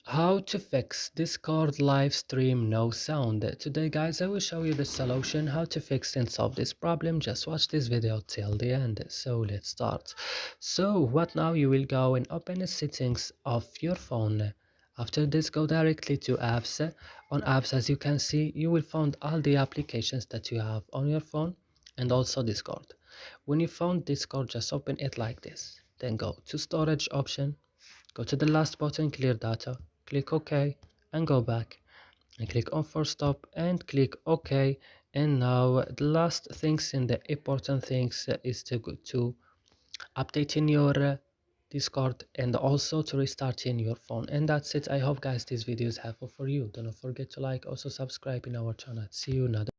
How to fix Discord live stream no sound. Today guys I will show you the solution how to fix and solve this problem. Just watch this video till the end. So let's start. So what now, you will go and open the settings of your phone. After this, go directly to apps. On apps, as you can see, you will find all the applications that you have on your phone and also Discord. When you found Discord, just open it like this, then go to storage option. Go to the last button, clear data, click OK and go back and click on force stop and click OK. And now the last things and the important things is to go to updating your Discord and also to restarting your phone. And that's it. I hope guys this video is helpful for you. Don't forget to like, also subscribe in our channel. See you another